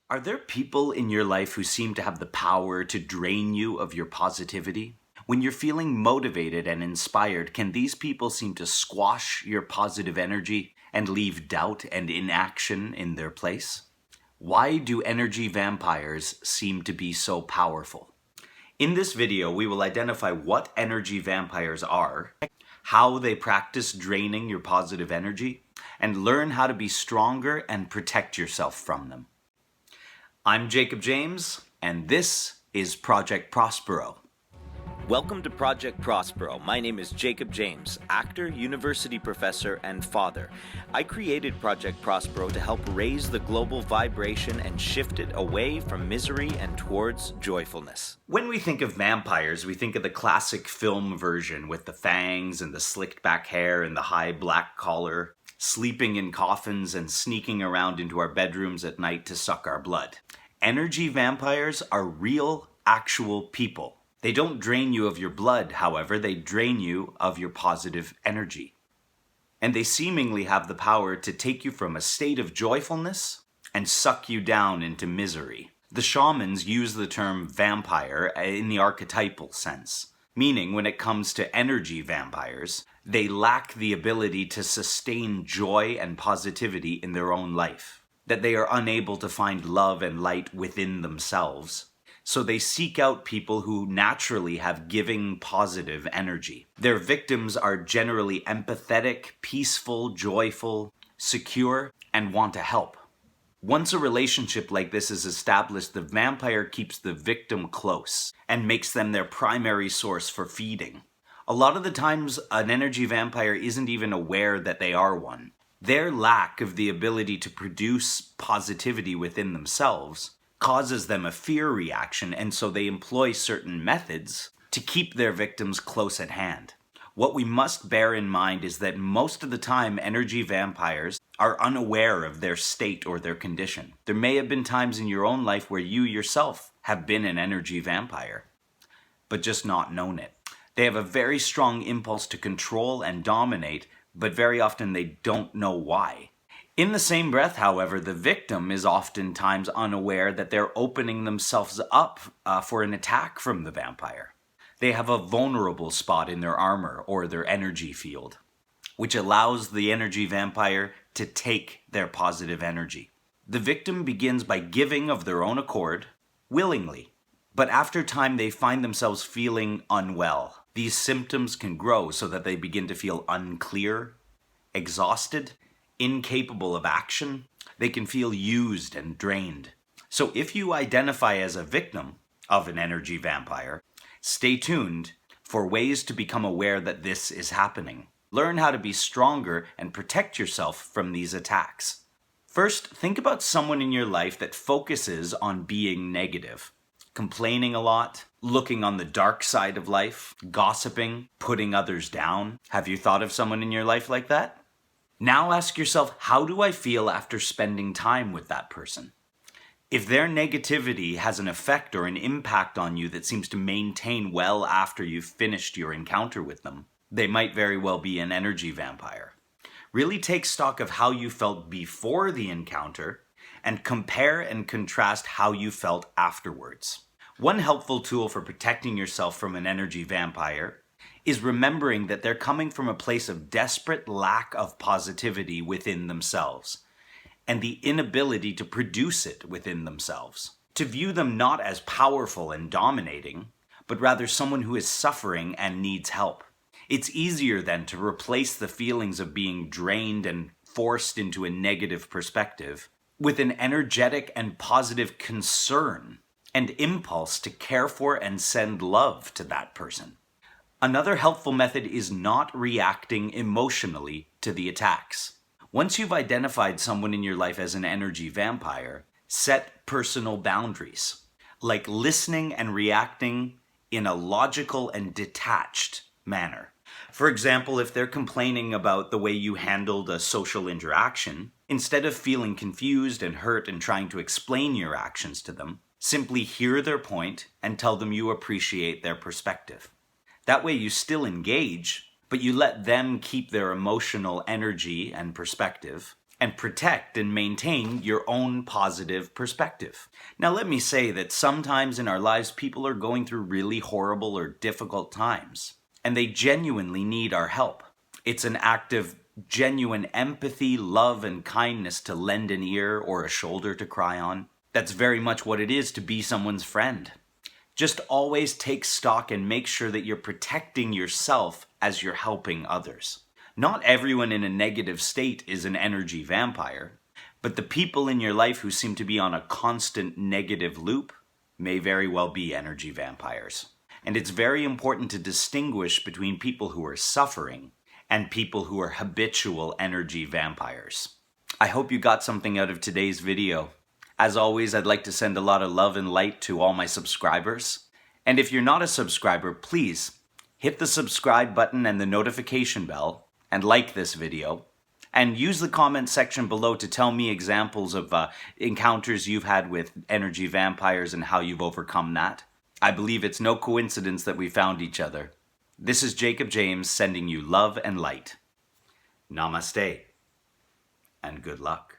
Are there people in your life who seem to have the power to drain you of your positivity? When you're feeling motivated and inspired, can these people seem to squash your positive energy and leave doubt and inaction in their place? Why do energy vampires seem to be so powerful? In this video, we will identify what energy vampires are, how they practice draining your positive energy, and learn how to be stronger and protect yourself from them. I'm Jacob James, and this is Project Prospero. Welcome to Project Prospero. My name is Jacob James, actor, university professor, and father. I created Project Prospero to help raise the global vibration and shift it away from misery and towards joyfulness. When we think of vampires, we think of the classic film version with the fangs and the slicked back hair and the high black collar, sleeping in coffins and sneaking around into our bedrooms at night to suck our blood. Energy vampires are real, actual people. They don't drain you of your blood, however, they drain you of your positive energy. And they seemingly have the power to take you from a state of joyfulness and suck you down into misery. The shamans use the term vampire in the archetypal sense, meaning when it comes to energy vampires, they lack the ability to sustain joy and positivity in their own life, that they are unable to find love and light within themselves. So they seek out people who naturally have giving, positive energy. Their victims are generally empathetic, peaceful, joyful, secure, and want to help. Once a relationship like this is established, the vampire keeps the victim close and makes them their primary source for feeding. A lot of the times, an energy vampire isn't even aware that they are one. Their lack of the ability to produce positivity within themselves causes them a fear reaction, and so they employ certain methods to keep their victims close at hand. What we must bear in mind is that most of the time, energy vampires are unaware of their state or their condition. There may have been times in your own life where you yourself have been an energy vampire, but just not known it. They have a very strong impulse to control and dominate, but very often they don't know why. In the same breath, however, the victim is oftentimes unaware that they're opening themselves up for an attack from the vampire. They have a vulnerable spot in their armor or their energy field, which allows the energy vampire to take their positive energy. The victim begins by giving of their own accord, willingly, but after time they find themselves feeling unwell. These symptoms can grow so that they begin to feel unclear, exhausted, incapable of action. They can feel used and drained. So if you identify as a victim of an energy vampire, stay tuned for ways to become aware that this is happening. Learn how to be stronger and protect yourself from these attacks. First, think about someone in your life that focuses on being negative, complaining a lot, looking on the dark side of life, gossiping, putting others down. Have you thought of someone in your life like that? Now ask yourself, how do I feel after spending time with that person? If their negativity has an effect or an impact on you that seems to maintain well after you've finished your encounter with them, they might very well be an energy vampire. Really take stock of how you felt before the encounter and compare and contrast how you felt afterwards. One helpful tool for protecting yourself from an energy vampire is remembering that they're coming from a place of desperate lack of positivity within themselves and the inability to produce it within themselves. To view them not as powerful and dominating, but rather someone who is suffering and needs help. It's easier then to replace the feelings of being drained and forced into a negative perspective with an energetic and positive concern and impulse to care for and send love to that person. Another helpful method is not reacting emotionally to the attacks. Once you've identified someone in your life as an energy vampire, set personal boundaries, like listening and reacting in a logical and detached manner. For example, if they're complaining about the way you handled a social interaction, instead of feeling confused and hurt and trying to explain your actions to them, simply hear their point and tell them you appreciate their perspective. That way you still engage, but you let them keep their emotional energy and perspective, and protect and maintain your own positive perspective. Now, let me say that sometimes in our lives, people are going through really horrible or difficult times, and they genuinely need our help. It's an act of genuine empathy, love, and kindness to lend an ear or a shoulder to cry on. That's very much what it is to be someone's friend. Just always take stock and make sure that you're protecting yourself as you're helping others. Not everyone in a negative state is an energy vampire, but the people in your life who seem to be on a constant negative loop may very well be energy vampires. And it's very important to distinguish between people who are suffering and people who are habitual energy vampires. I hope you got something out of today's video. As always, I'd like to send a lot of love and light to all my subscribers. And if you're not a subscriber, please hit the subscribe button and the notification bell and like this video. And use the comment section below to tell me examples of encounters you've had with energy vampires and how you've overcome that. I believe it's no coincidence that we found each other. This is Jacob James sending you love and light. Namaste and good luck.